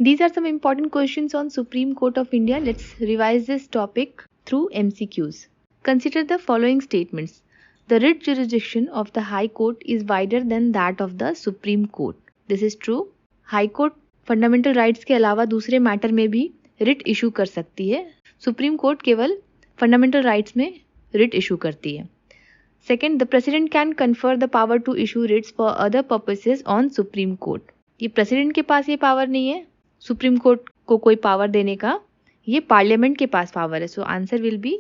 These are some important questions on Supreme Court of India. Let's revise this topic through MCQs. Consider the following statements. The writ jurisdiction of the High Court is wider than that of the Supreme Court. This is true. High Court fundamental rights के अलावा दूसरे matter में भी writ issue कर सकती है. Supreme court केवल fundamental rights में रिट इशू करती है. Second, the president can confer the power to issue writs for other purposes on supreme court. ये प्रेसिडेंट के पास ये पावर नहीं है सुप्रीम कोर्ट को कोई पावर देने का, ये पार्लियामेंट के पास पावर है. So answer will be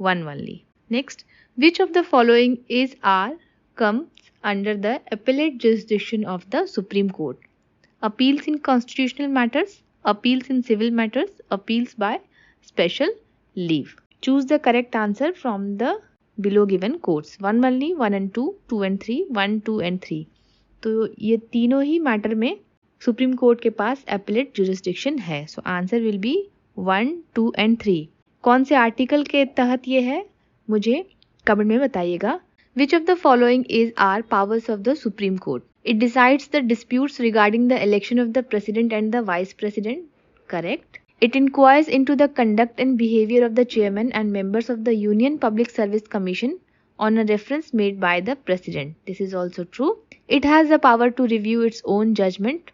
1 only. Next, which of the following is or comes under the appellate jurisdiction of the Supreme Court? Appeals in constitutional matters, appeals in civil matters, appeals by special leave. Choose the correct answer from the below given courts. 1 only, 1 and 2, 2 and 3, 1, 2 and 3. तो ये तीनों ही matter में supreme court के पास appellate jurisdiction है. So answer will be 1, 2 and 3. कौन से article के तहत ये है मुझे कमेंट में बताइएगा. Which of the following is are powers of the Supreme Court? It decides the disputes regarding the election of the president and the vice president. Correct. It inquires into the conduct and behavior of the chairman and members of the Union Public Service Commission on a reference made by the president. This is also true. It has the power to review its own judgment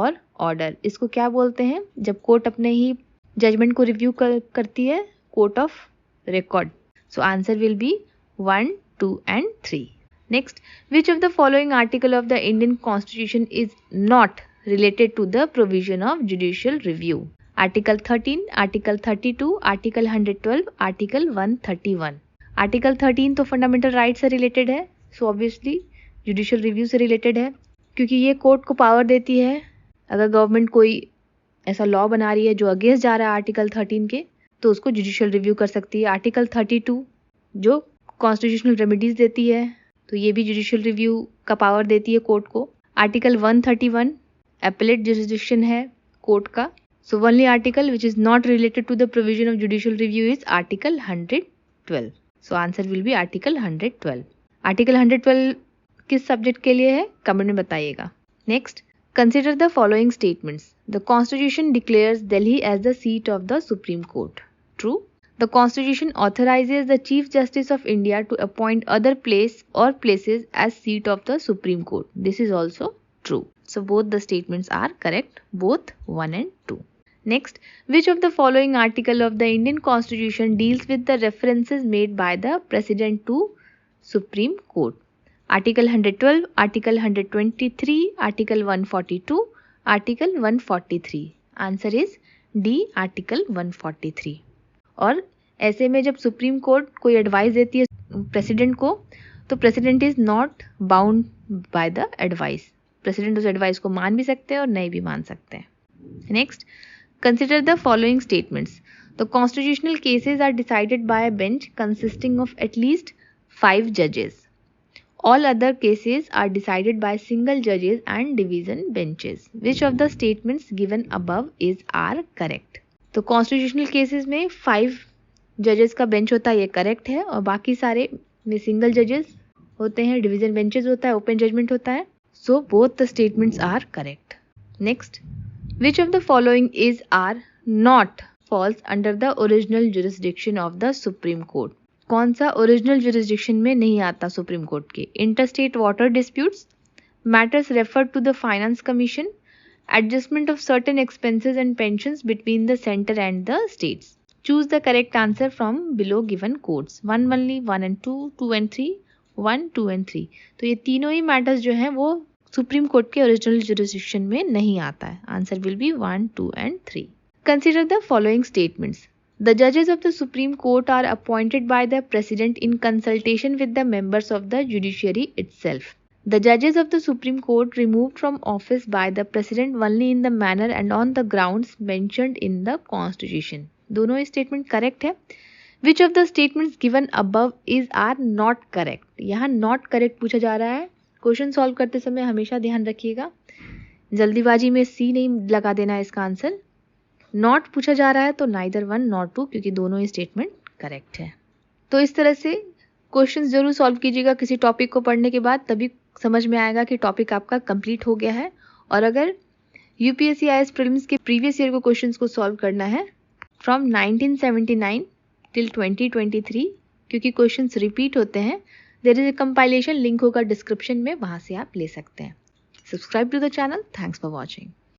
or order. इसको क्या बोलते हैं जब court अपने ही judgement को review करती है? Court of record. So answer will be 1, 2 and 3. Next, which of the following article of the Indian Constitution is not related to the provision of judicial review? Article 13, Article 32, Article 112, Article 131. Article 13 तो fundamental right से related है. So obviously judicial review से related है क्योंकि ये court को power देती है अगर गवर्नमेंट कोई ऐसा लॉ बना रही है जो अगेंस्ट जा रहा है आर्टिकल 13 के तो उसको जुडिशियल रिव्यू कर सकती है. आर्टिकल 32 जो कॉन्स्टिट्यूशनल रेमेडीज देती है तो ये भी जुडिशियल रिव्यू का पावर देती है कोर्ट को. आर्टिकल 131 एपेलेट जुरिस्डिक्शन है कोर्ट का. So only article which is not related to the provision of judicial review is article 112. So answer will be article 112. Article 112 किस सब्जेक्ट के लिए है कमेंट में बताइएगा. Next, consider the following statements. The constitution declares Delhi as the seat of the supreme court. True. The Constitution authorizes the Chief Justice of India to appoint other place or places as seat of the Supreme Court. This is also true. So both the statements are correct, both 1 and 2. Next, which of the following article of the Indian Constitution deals with the references made by the President to Supreme Court? Article 112, Article 123, Article 142, Article 143. Answer is D, Article 143. और ऐसे में जब supreme court कोई advice देती है president को तो president is not bound by the advice. President उस एडवाइस को मान भी सकते हैं और नहीं भी मान सकते हैं. Next, consider the following statements. The constitutional cases are decided by a bench consisting of at least 5 जजेस. All other cases are decided by single judges and division benches. Which of the statements given above are correct? तो constitutional cases में 5 जजेस का bench होता है, ये correct है. और बाकी सारे में सिंगल जजेस होते हैं, डिवीजन बेंचेस होता है, ओपन जजमेंट होता है. So both the statements are correct. Next, which of the following is or not falls under the original jurisdiction of the supreme court? कौन सा ओरिजिनल जुरिस्डिक्शन में नहीं आता सुप्रीम कोर्ट के? Interstate water disputes, matters referred to the finance commission, adjustment of certain expenses and pensions between the center and the states. Choose the correct answer from below given codes. 1 only, 1 and 2, 2 and 3, 1, 2 and 3. तो ये तीनों ही matters जो हैं वो supreme court के original jurisdiction में नहीं आता है. Answer will be 1, 2 and 3. Consider the following statements. The judges of the Supreme Court are appointed by the President in consultation with the members of the judiciary itself. The judges of the Supreme Court removed from office by the President only in the manner and on the grounds mentioned in the Constitution. दोनों statement correct है. Which of the statements given above are not correct? यहाँ not correct पूछा जा रहा है. Question solve करते समय हमेशा ध्यान रखिएगा, जल्दीबाजी में सी नहीं लगा देना है इसका आंसर. नॉट पूछा जा रहा है तो नाइदर 1 नॉट 2 क्योंकि दोनों ही स्टेटमेंट करेक्ट है. तो इस तरह से क्वेश्चंस जरूर सॉल्व कीजिएगा किसी टॉपिक को पढ़ने के बाद, तभी समझ में आएगा कि टॉपिक आपका कंप्लीट हो गया है. और अगर यूपीएससी आईएएस प्रीलिम्स के प्रीवियस ईयर को क्वेश्चंस को सॉल्व करना है फ्रॉम 1979 टिल 2023, क्योंकि क्वेश्चंस रिपीट होते हैं। There is a compilation, link होगा डिस्क्रिप्शन में, वहां से आप ले सकते हैं। Subscribe to the channel. Thanks for watching.